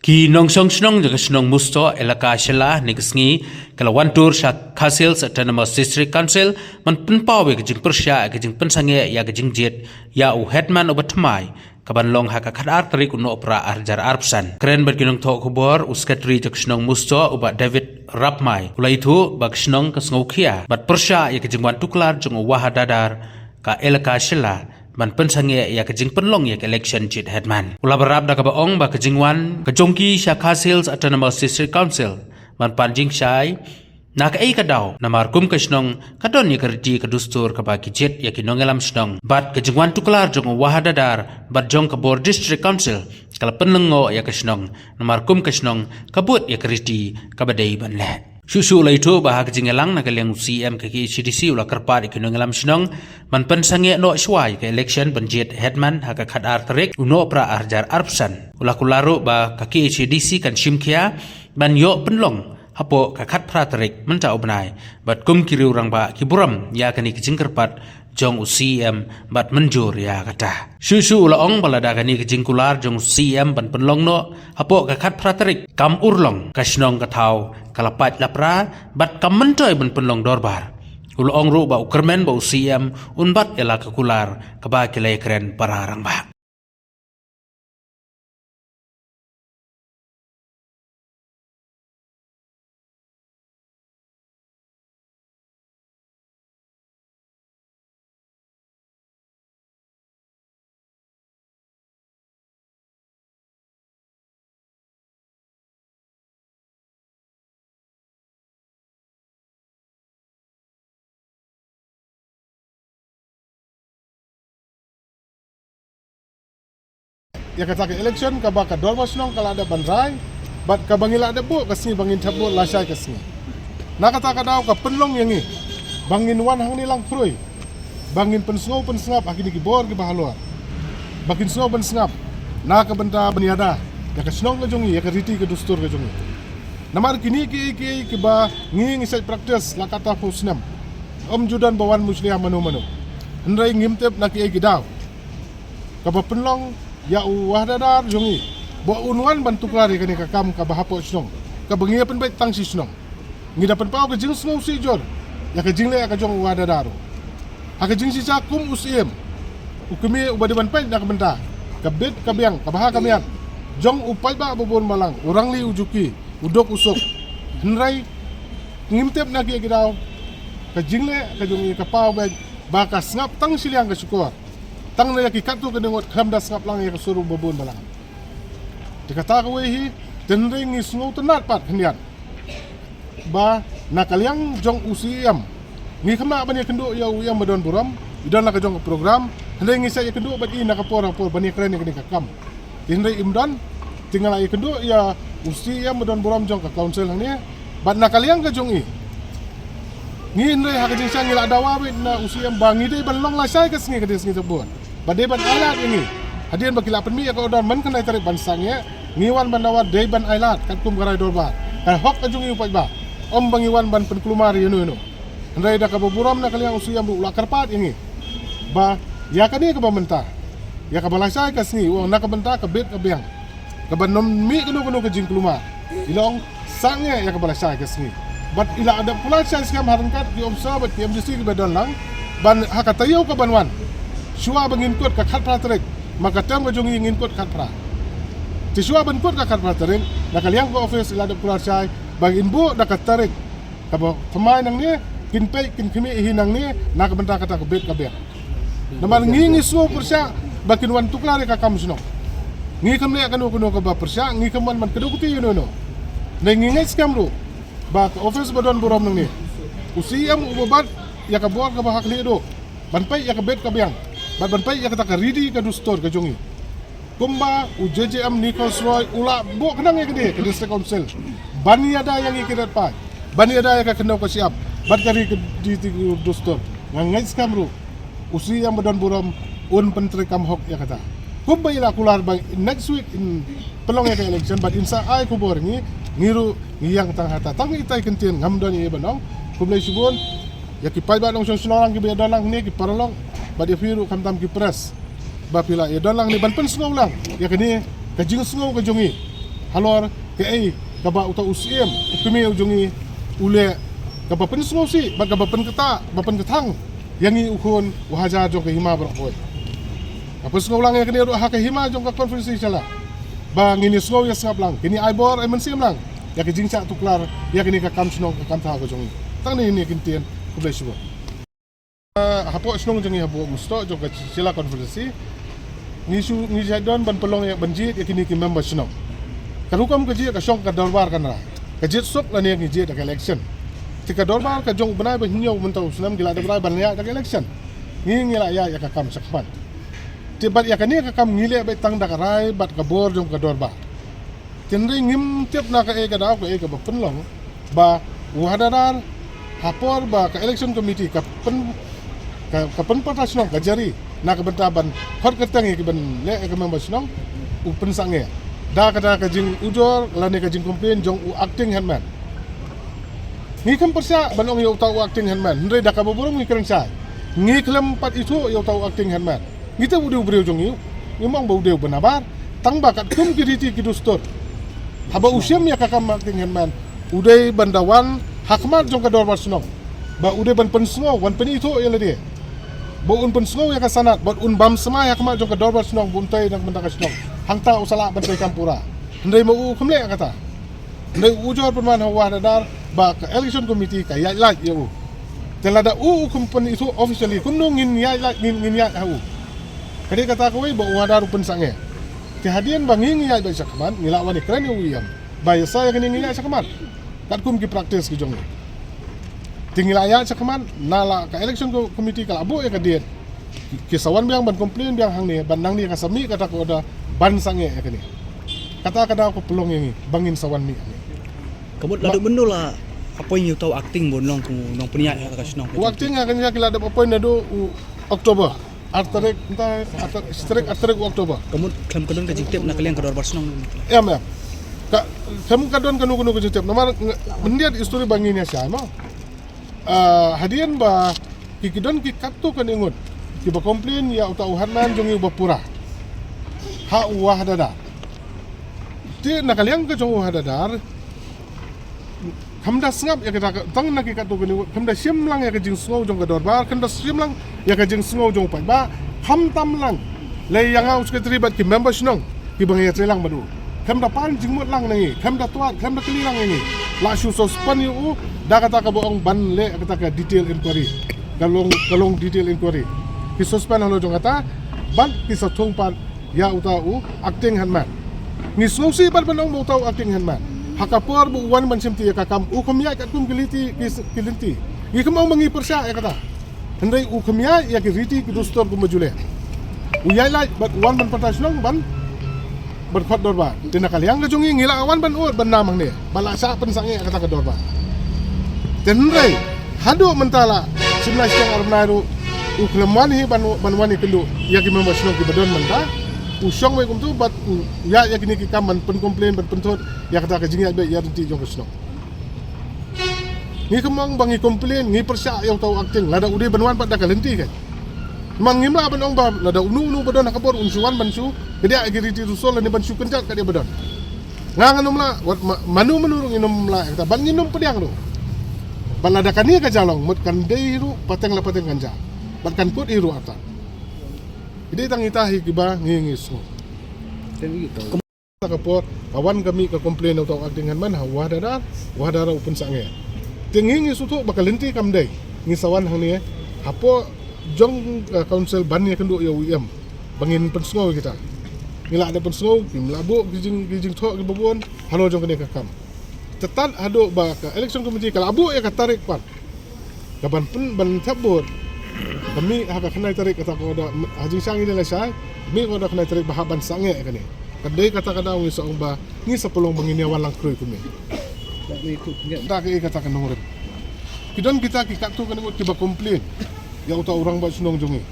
Ki nong song snong jaga snong musto elaka shela nigsngi kala wantur sha khasils autonomous district council man penpawe gejing persya gejing pensange ya gejing jet ya u headman obatmai kaban long haka khadar tarik uno opera arjar arpsan kren berkinong tho khobor uskatri jak snong musto uba david rapmai ulai thu bak snong kasngaukhia bat persya ya gejing wan tuklar jong wahadadar ka elaka shela man pensange ya kejing penlong ya election jit headman ula berab da kabaong ba kejingwan kejongki sha khasils autonomous district council man panjing shai nak ei kadau namar kum kesnong kadon ya kerji kedustur kabaki jet ya kinongelam snong bat kejingwan tuklar jong wahadadar bat jong kabor district council kala penlengo ya kesnong namar kum kesnong kabut ya kerji kabadai banle Susu la itu bahag jingelang na kaleng CM ke CDC ula kerpat ikinongelam sinong man pensange no swai ke election banjit headman haka khadar tarik uno pra arjar arpsan ula kularu ba kaki CDC kan simkia ban yo penlong hapo kakat pra tarik menta obnai bat kum kiri urang ba kiburam ya kani kejing kerpat jong CM bat menjur ya kata susu ula ong balada kani kejing kular jong CM ban penlong no hapo kakat pra tarik kam urlong kasnong katau kalapat lapra bat kamentoy ban penlong dorbar ulong ru ba ukermen ba CM unbat ela kekular kaba kilai keren pararang ba ya kata ke election ka baka dormas nong kala ada banrai bat ka bangila ada bu kasni bangin tabu lasai kasni na kata ka daw ka penlong yangi bangin wan hang nilang frui bangin pensngau pensngap akini ki bor ki bahalua bakin snow pensngap na ka benta beniada ya ka snong ka jongi ya ka riti ka dustur ka jongi namar kini ki ba ngi ngisai practice la kata fusnam judan bawan musliah manu hendrai ngimtep na ki daw ka ba penlong ya wahdadar jongi bo unwan bantu klari kani kakam ka bahapo snong ka bengi pen baik tang si snong ngi dapat pau ke jing snong si jor ya ke jing le ka jong wahdadar ha ke jing si cakum usiem ukumi ubadi ban pai nak benta ka bet ka biang ka baha kamian jong upai ba bobon malang urang li ujuki udok usok henrai ngimtep na ki daw ka jing le ka jongi ka pau ba ka ngap tang siliang ka syukur tang na yaki katu ka dengot kham das ngap lang ya suruh babon balang dikata ka wehi tenring ni sngo tenat pat hnian ba nakaliang jong usiam ni khama bani kendo ya uyam badon buram idan la ka jong program hendai ngi saya kendo bagi nak por bani kren ni kam tinrai imdan tinggal ai kendo ya usiam badon buram jong ka council hang ni bat nakaliang ka jong i ngi hendai ha ka jing sang ila dawa na usiam bangi dei ban long la sai ka sngi ka desngi tebon badeban ailat ini hadian bakila penmi ya ko don man kanai tarik bansangnya ngiwan bandawar deban ailat kan kum garai dorba kan hok ajungi upai ba om bangiwan ban penklumar yunu ndai da ka boburam na kaliang usiam bu ulak karpat ini ba ya kani ka bamenta ya ka balasai ka sngi wong na ka benta ka bet ka biang ka banom mi kuno ka jing klumar ilong sangnya ya ka balasai ka sngi bat ila ada pula sai skam harangkat di observe di MDC ka badon lang ban hakatayo ka banwan Shua bangin kot ka khat tarik maka tem ka jongi ngin kot khat pra ti shua ban kot ka khat tarik nakaliang ko office ila da pular sai bangin bu da ka tarik ka ba pemai nang ni kin pe kin khimi hinang ni nak benta kata ka bet ka ber namar ngi so persya bakin wan tuklare ka kam suno ngi kam le kanu ka ba persya ngi kam man kedu kuti no ne ngi skam ru ba office badon buram nang ni usiam ubat ya ka bor ka ba hakli do ban pe ya ka bet ka biang ban pai ya kata ka ridi ka dustor ka jongi kumba UJJM Nichols Roy ula bo kenang ya kede ke district council bani ada yang ikirat pa bani ada ya ka kenau ka siap bat kari ke di dustor ngai skam ru usi yang badan buram un pentri kam hok ya kata kumba ila kular bang next week in pelong ya ka election but insa ai kubor ni ngiru ngiyang tang hata tang itai kentien ngamdon ye banong kumlai subun ya ki pai ba dong sonang ki be dalang ni ki paralong ba dia firu kam tam ki press ba pila ya dalang ni ban pen sngow lang ya kini ka jing sngow ka jongi halor ke kaba uta usiem kumi ujungi ule kaba pen si ba kaba pen ketang yangi ukun wahaja jong ke hima beroi apa sengau lang ya kini ha ke hima jong ka konferensi sala ba ngini sengau ya sengap lang kini aibor ai mensim lang ya ke jingsa tuklar ya kini ka kam snong ka kam ta ko jong tang ni kintian ko blai shuba hapo snong jong hapo musto jong ka sila konferensi ni jadon ban pelong ya banjit ya kini ki member snong karukam kaji ka syong ka dorbar kan ra kajit sok la ne ngi ka election tika dorbar ka jong benai ba hinyo mentau sunam gila da brai ban ya ka election ngi la ya ka kam sakpan tibat ya kani ka kam ngile ba tang da ka rai bat ka bor jong ka dorbar tinri ngim tiap na ka da ka ba penlong ba wahadarar hapor ba ka election committee ka pen patasnong ka jari na ka bentaban hot ka tangi ki ban le ka member snong u pen sange da kata kajing ujor lani kajing komplain jong u acting handman ngi kam persa banong yo tau acting handman ndre da ka boborong ngi keren sai ngi klem pat itu yo tau acting handman ngi ta udu breu jong yu memang bau deu benabar tang bakat kum kiriti kidustor haba usiam ya kakam acting handman udai bandawan hakmat jong ka dorbar sunong ba udai ban pensngo wan pen itu ya lade ba un pensngo ya ka sanat ba un bam sema ya hakmat jong ka dorbar sunong buntai nang benda ka sunong hangta usala bantai kampura ndai mau kumle kata ndai ujor perman hawa dadar ba ka election committee ka ya like yo telada kumpan itu officially kunung ngin ya like ngin ya hau kadi kata ko ba wadar pun sange ti hadian bangi ya ba sakman ngila wani keren yo yam ba saya kini ngila sakman kat kum ki practice ki jong tingila ya sakman nala ka election committee ka abu ya ka diet kisawan biang ban komplain biang hang ni ban nang ni ka sami kata ko ada ban sange ya kini kata ko pelong yang bangin sawan mi kabut ladu bendo lah apa yang tahu acting bonong ku nong peniak ka kasnong acting akan ya kila ada poin nado Oktober arterek entah arterek Oktober kabut klem kadon ka jiktep na kalian ka dorbar snong ya ka kamu kadon kanu ka jiktep nomor mendiat histori bangin ya siapa hadian ba kikidon ki katto kan ingot ki ba komplain ya utau hanan jongi ba pura ha wah dadar ti nakaliang ka jong wah dadar kamda sngap ya kita tang nak ka to gani kamda sim lang ya ka jing sngo jong ka dorbar kamda sim lang ya ka jing sngo jong pa ba ham tam lang le yang au sekretari bat ki member snong ki bang ya trelang badu kamda pan jing mut lang nangi kamda tuat kamda keli lang ini la shu sospan yu da kata ka boong ban le kata ka detail inquiry kalong detail inquiry ki suspend halo jong kata ban ki sa thong pan ya utau acting handman ni sngosi ban banong mo utau acting handman hakapor bu wan ban simti ka kam ukumya ka kum kiliti ni kam ang mangi persya ya kata hendai ukumya ya ki riti ki dostor ku majule uyai lai bat wan ban patas nong ban berkhot dorba tina kaliang ka jungi ngila awan ban ut ban namang ni bala sa pensange kata ka dorba tenrai hadu mentala 19 yang armnaru ukleman hi ban wani kendu ya ki members nong ki badon menta usong we kumtu bat ya kini ki kam ban pen komplain ban pentot ya kata ka jingi ya renti jong ka snong ni kemang bangi komplain ngi persya yang tahu acting lada ude banwan pat da ka lenti kan mangima ban ong ba lada unu badon ka bor unsuan bansu kedia agiriti rusol ni bansu kencat ka dia badon nganganum la wat manu menurung inum la kata ban nginum pediang do ban lada kani ka jalong mut kan deiru pateng la pateng ganja ban kan put iru ata ide tang itahi kiba ngingi so kapor awan kami ka komplain atau acting man wah dara upun sange tingingi sutu bakal lenti kam dai ngi sawan hang ni hapo jong council ban ya kendo ya UM bangin pensngo kita ngila ada pensngo kim labo gijing thok gibon halo jong kene ka kam tetat ado ba ka election committee kala abu ya ka tarik pat kaban pun ban tabur kami haka kena tarik kata ko da haji sang ini lesai mi ko da kena tarik bahaban sange kene kadai kata ngi sa ba ngi sa pelong bangin ya walang kroy kumi da ke kata kan nomor kidon kita ki kaktu kan ngut kiba komplain ya uta orang ba sunong jongi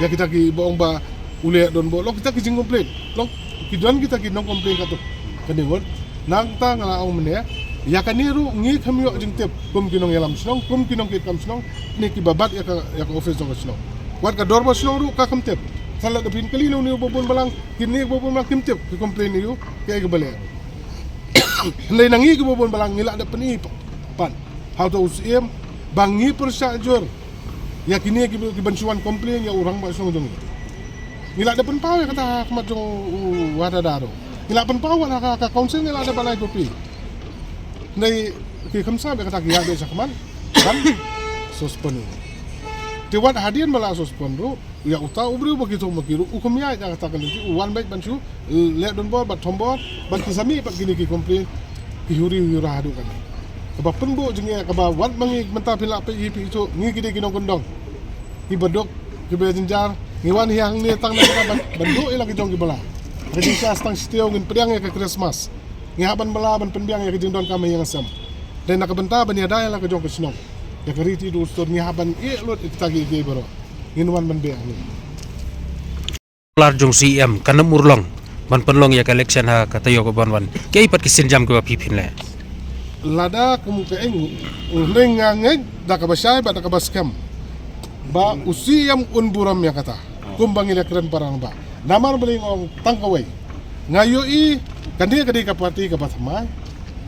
ya kita ki boong ba ule don bo lo kita ki jing komplain lo kidon kita ki nong komplain katu kan ngut nang ta ngala au mene ya kaniru ngi khamyo jing tep kum kinong yalam sunong kum kinong ki kam sunong ni ki babat ya ka office jong sunong wat ka dorba sunong ru ka kam tep salah dapin kali ni bobon balang kini bobon balang kimtip ki komplain ni kaya kebalik Lai nangi ke bobon balang ngilak ada peni pan. How to usiem bangi persajur. Ya kini ki bansuan komplain ya orang ba song jong. Ngilak ada penpau ya kata kemat jong wada daro. Ngilak penpau wala ka council ngilak ada balai kopi. Nei ki khamsa be kata ki ya be sakman kan suspend. Tiwat hadian bala suspend ru ya uta ubri begitu begitu hukum ya kata kan nanti one baik bansu lihat don bor bat tombor bat kisami pat gini ki komplain ki huri hura hadu kan kaba penbo jengi kaba wat mangi mentah pila pe ipi itu ngi kide kinong kondong ki bedok ki be jenjar ngiwan yang ni tang na ban benduk ila ki jong ki bala jadi sa stang sitio ngin pedang ya ke Christmas ngi haban bala ban penbiang ya ki jindon kami yang asam dan nak benta ban ya daya la ke jong ke snong ya keriti du stor ngi haban e lot itagi ki baro Inwan man be ani. Lar jong CM kanam urlong ban penlong ya election ha katayo ko banwan. Kay pat kisin jam ko pipin le. Lada kemuka eng lengange da ka basay ba da ka baskam. Ba usiyam unburam ya kata. Kumbang ila keren parang ba. Namar beling ong tangkaway. Ngayo i kandi kadi ka parti ka batama.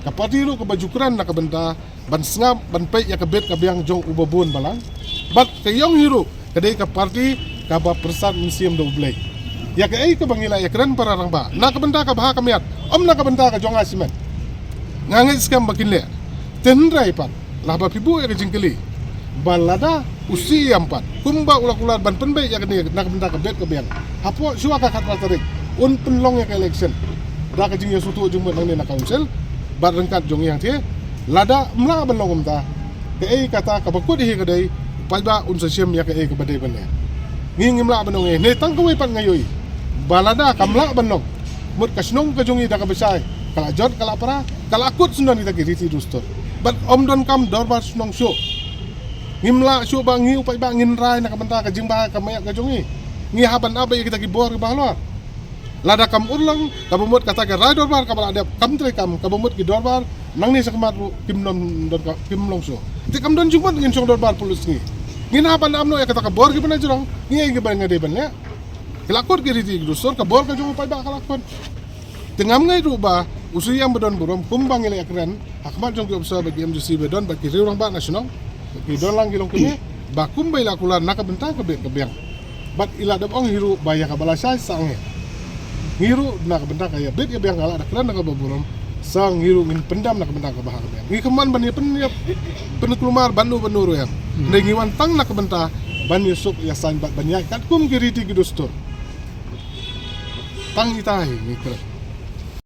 Ka parti ru ka bajukran na ka benta ban sngap ban pay ya ka bet ka biang jong ubabon balang. Bat kayong hiro kadai ka parti ka ba persat museum do blay ya ka ay ka bangila ya keren parang ba na ka benta ka bah kamiat na ka benta ka jong asiman ngangai skam bakin le tenrai pat la ba pibu ya jingkeli balada usi ampat kumba ulak ban penbe ya kini na ka benta ka bet ka biang hapo suwa ka khat tarik un penlong ya ka election da ka jing ya sutu jung nang ni na council ba rengkat jong yang tie lada mla ban longum ta ka ay kata ka bakut hi kadai Pajba unsa siyam ya ka e ka badai banne. Ngingim la banong e ne tang kawai pat ngayoy. Balada kamla banong. Mut kasnong ka jongi da ka besai. Kala jot kala para kala akut sunan kita kiriti dustor. But om don kam dorbar sunong syo. Ngimla syo ba ngi upai ba ngin rai na ka benta ka jingba ka mayak ka jongi. Ngi haban aba kita ki bor ba halor. Lada kam urlang ka bumut kata ka rai dorbar ka bala ada kam tre kam ka bumut ki dorbar nang ni sakmat kimnom don ka kimlong syo. Ti kam don jumot ngin song dorbar pulus ngi. Nginapan amno ya kata ka bor ki bana jurang ngi ba ngade ban ya kelakot ki riti dusor ka bor ka jumo pai ba kelakot tengam ngai ru ba usi yang bedon burom kumbang ile akran hakmat jong ki observe bagi MJC bedon ba ki riurang ba nasional ki don lang gilong kini ba kumbai la kula nak benta ka be biang bat ila dab ong hiru ba ya ka balasai sange hiru nak benta ka ya bet ya biang ala akran nak baburom sang hiru min pendam nak benta ka bahar biang ngi keman ban ya pen kelumar banu ru ya Nengiwan tang nak benta ban yusuk ya san bat ban ya kat kum kiriti gidustor tang itai ni kira